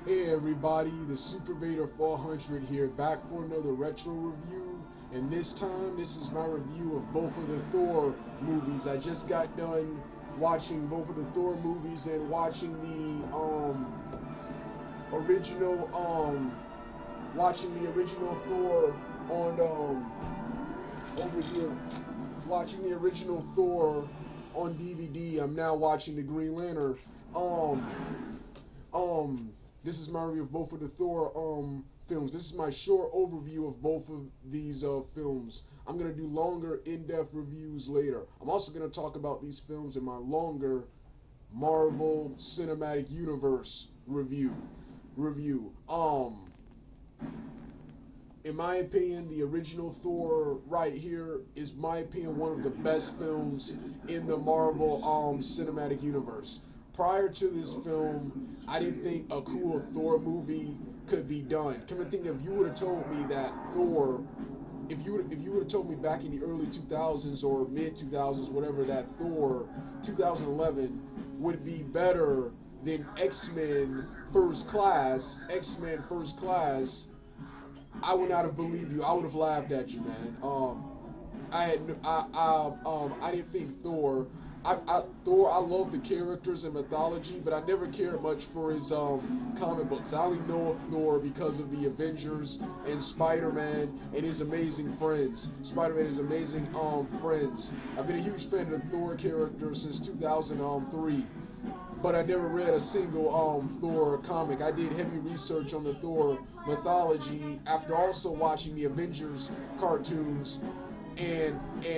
Hey everybody, the Super Vader 400 here, back for another retro review. And this time, this is my review of both of the Thor movies. I just got done watching both of the Thor movies and watching the original Thor on over here, watching the original Thor on DVD. I'm now watching the Green Lantern. Um, this is my review of both of the Thor films. This is my short overview of both of these films. I'm gonna do longer, in-depth reviews later. I'm also gonna talk about these films in my longer Marvel Cinematic Universe review. In my opinion, the original Thor right here is, my opinion, one of the best films in the Marvel cinematic universe. Prior to this film, I didn't think a cool Thor movie could be done. Come to think of, you would have told me that Thor, if you would have told me back in the early 2000s or mid 2000s, whatever, that Thor 2011 would be better than X Men First Class, I would not have believed you. I would have laughed at you, man. I didn't think Thor. I love the characters and mythology, but I never cared much for his comic books. I only know of Thor because of the Avengers and Spider-Man and his amazing friends. Spider-Man and his amazing friends. I've been a huge fan of the Thor character since 2003. But I never read a single Thor comic. I did heavy research on the Thor mythology after also watching the Avengers cartoons, and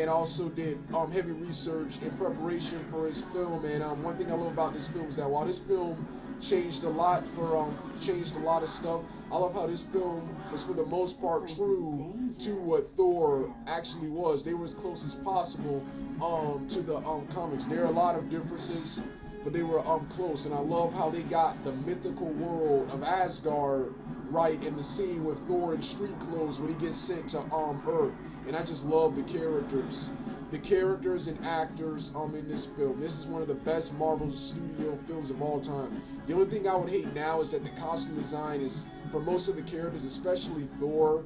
also did heavy research in preparation for his film. And one thing I love about this film is that while this film changed a lot of stuff, I love how this film was for the most part true to what Thor actually was. They were as close as possible to the comics. There are a lot of differences, but they were close. And I love how they got the mythical world of Asgard right in the scene with Thor in street clothes when he gets sent to Earth. And I just love the characters and actors in this film. This is one of the best Marvel studio films of all time. The only thing I would hate now is that the costume design is, for most of the characters, especially Thor,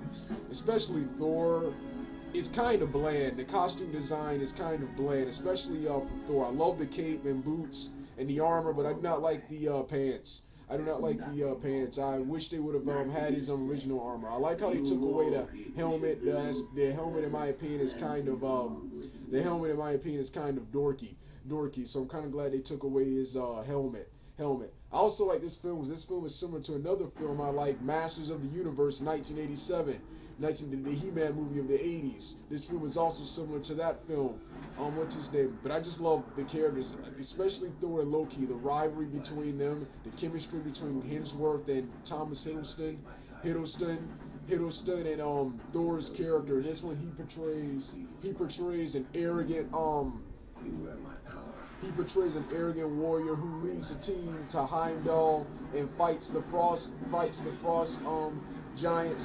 is kind of bland. The costume design is kind of bland, especially for Thor. I love the cape and boots and the armor, but I do not like the pants. I do not like the pants. I wish they would have had his original armor. I like how they took away the helmet. The helmet, in my opinion, is kind of dorky. So I'm kind of glad they took away his helmet. I also like this film because this film is similar to another film I like, Masters of the Universe, 1987. The He-Man movie of the 80s. This film is also similar to that film. What's his name? But I just love the characters, especially Thor and Loki. The rivalry between them, the chemistry between Hemsworth and Thomas Hiddleston, and Thor's character. In this one, he portrays an arrogant warrior who leads a team to Heimdall and fights the frost giants,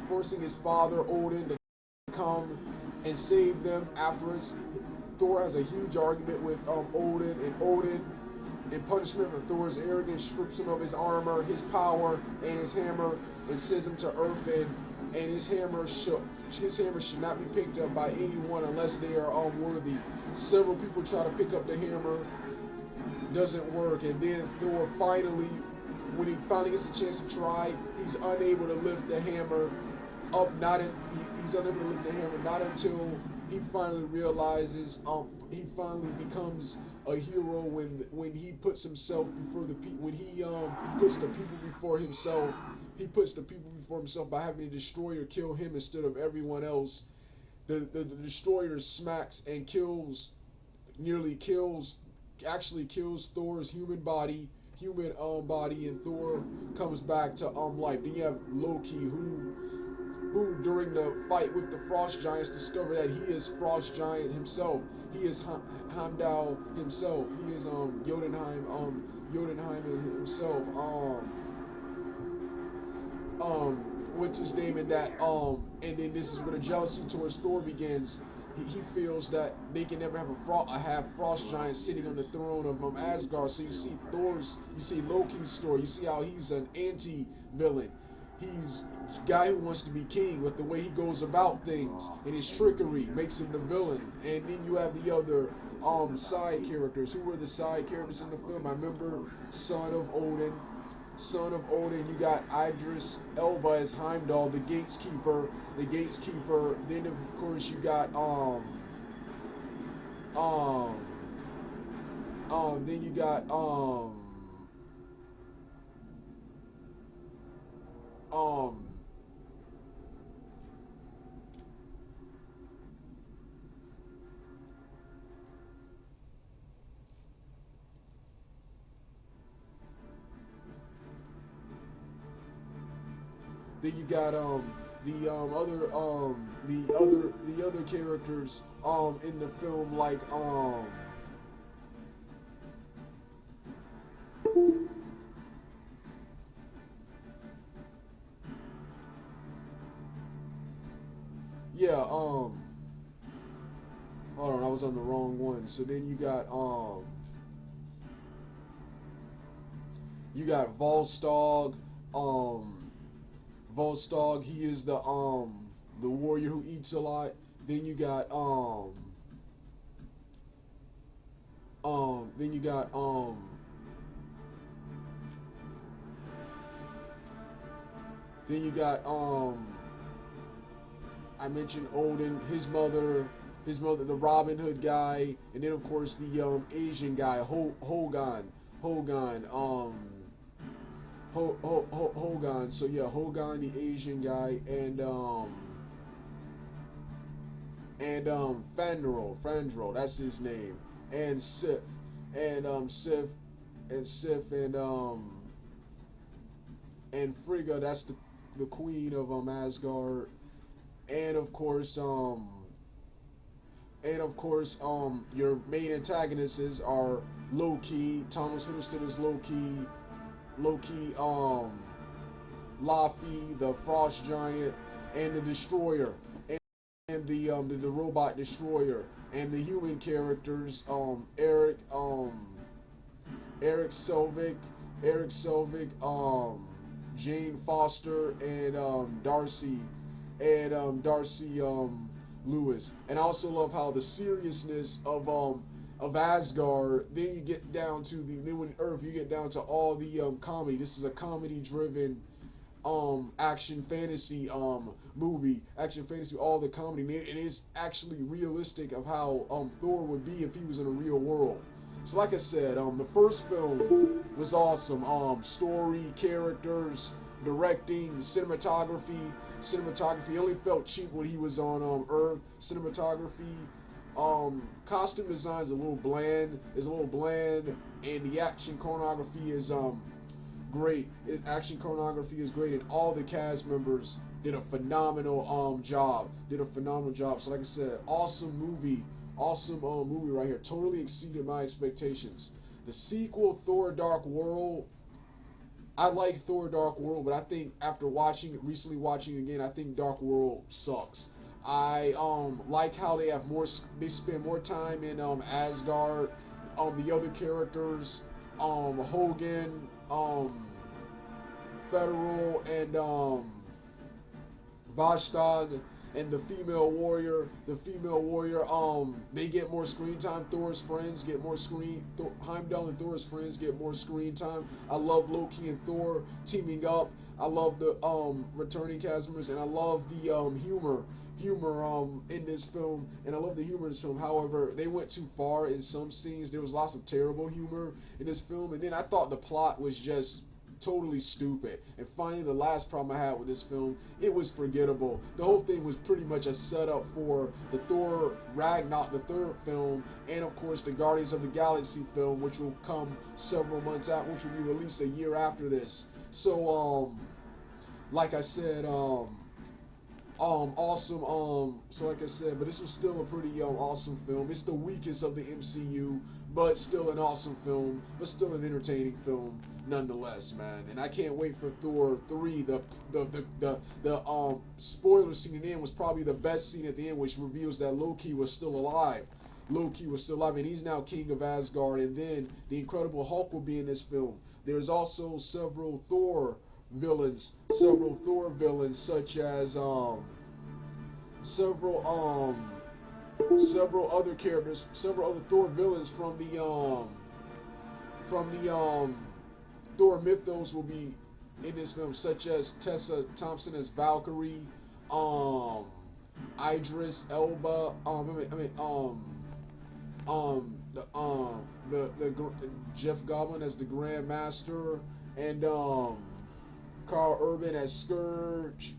forcing his father Odin to come and save them. Afterwards, Thor has a huge argument with Odin, and Odin, in punishment for Thor's arrogance, strips him of his armor, his power, and his hammer, and sends him to Earth. And his hammer should not be picked up by anyone unless they are worthy. Several people try to pick up the hammer, doesn't work, and then Thor finally, when he finally gets a chance to try, he's unable to lift the hammer up. He's unable to lift the hammer not until he finally realizes, he finally becomes a hero when he puts himself before the people. When he puts the people before himself. He puts the people before himself by having the destroyer kill him instead of everyone else. The destroyer smacks and actually kills Thor's human body, and Thor comes back to life. Then you have Loki, who during the fight with the Frost Giants discovered that he is Frost Giant himself. He is Heimdall himself. He is Jotunheim himself. What's his name in that and then this is where the jealousy towards Thor begins. he feels that they can never have a half frost giant sitting on the throne of Asgard. So you see Loki's story. You see how he's an anti-villain. He's a guy who wants to be king, but the way he goes about things and his trickery makes him the villain. And then you have the other side characters. Who were the side characters in the film? I remember Son of Odin. Son of Odin, you got Idris Elba as Heimdall, the Gateskeeper. The Gateskeeper. Then of course you got um then you got um then you got the other characters in the film like yeah hold on, I was on the wrong one. So then you got Volstagg. Volstagg, he is the warrior who eats a lot. Then you got then you got then you got I mentioned Odin, his mother, the Robin Hood guy, and then of course the Asian guy, Hogan, Hogan. So yeah, Hogan, the Asian guy, and Fandral, that's his name, and Sif, and Sif, and Frigga, that's the queen of Asgard, and of course your main antagonists are Loki. Thomas Hiddleston is Loki, Laufey, the Frost Giant, and the Destroyer, and the Robot Destroyer, and the human characters, Eric Selvig, Jane Foster, and Darcy Lewis. And I also love how the seriousness of Asgard. Then you get down to the New and Earth. You get down to all the comedy. This is a comedy-driven action fantasy movie. Action fantasy, all the comedy. It is actually realistic of how Thor would be if he was in a real world. So like I said, the first film was awesome. Story, characters, directing, cinematography. Cinematography only felt cheap when he was on Earth. Cinematography, costume design is a little bland. And the action choreography is great. Action choreography is great, and all the cast members did a phenomenal job. So like I said, awesome movie. Movie right here. Totally exceeded my expectations. The sequel, Thor: Dark World. I like Thor: Dark World, but I think after recently watching it again, I think Dark World sucks. I like how they spend more time in Asgard. The other characters, Hogan, Federal, and Vashta, and the female warrior. They get more screen time. Thor's friends get more screen. Heimdall and Thor's friends get more screen time. I love Loki and Thor teaming up. I love the returning cast members, and I love the humor in this film, and I love the humor in this film. However, they went too far in some scenes. There was lots of terrible humor in this film, and then I thought the plot was just totally stupid. And finally, the last problem I had with this film, it was forgettable. The whole thing was pretty much a setup for the Thor Ragnok, the third film, and of course the Guardians of the Galaxy film, which will come several months out, which will be released a year after this. So, like I said, Awesome. So like I said, but this was still a pretty awesome film. It's the weakest of the MCU, but still an awesome film. But still an entertaining film nonetheless, man. And I can't wait for Thor 3. The spoiler scene at the end was probably the best scene at the end, which reveals that Loki was still alive. Loki was still alive, and he's now king of Asgard. And then the Incredible Hulk will be in this film. There's also several Thor villains, such as several several other characters, several other Thor villains from the Thor mythos will be in this film, such as Tessa Thompson as Valkyrie, um, Idris Elba, Jeff Goblin as the Grand Master, and Carl Urban as Scourge,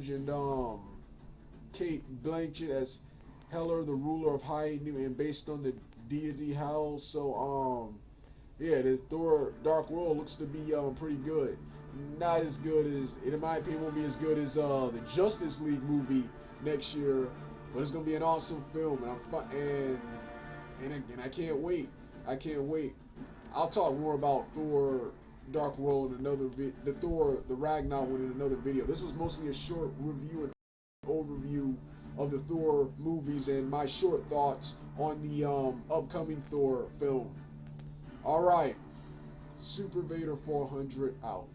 and Kate Blanchett as Heller, the ruler of High New, and based on the deity Hell. So yeah, this Thor Dark World looks to be pretty good. Not as good as, in my opinion, won't be as good as the Justice League movie next year, but it's gonna be an awesome film, and I can't wait. I can't wait. I'll talk more about Thor Dark World in another the Ragnok one in another video. This was mostly a short review and overview of the Thor movies and my short thoughts on the upcoming Thor film. All right, Super Vader 400 out.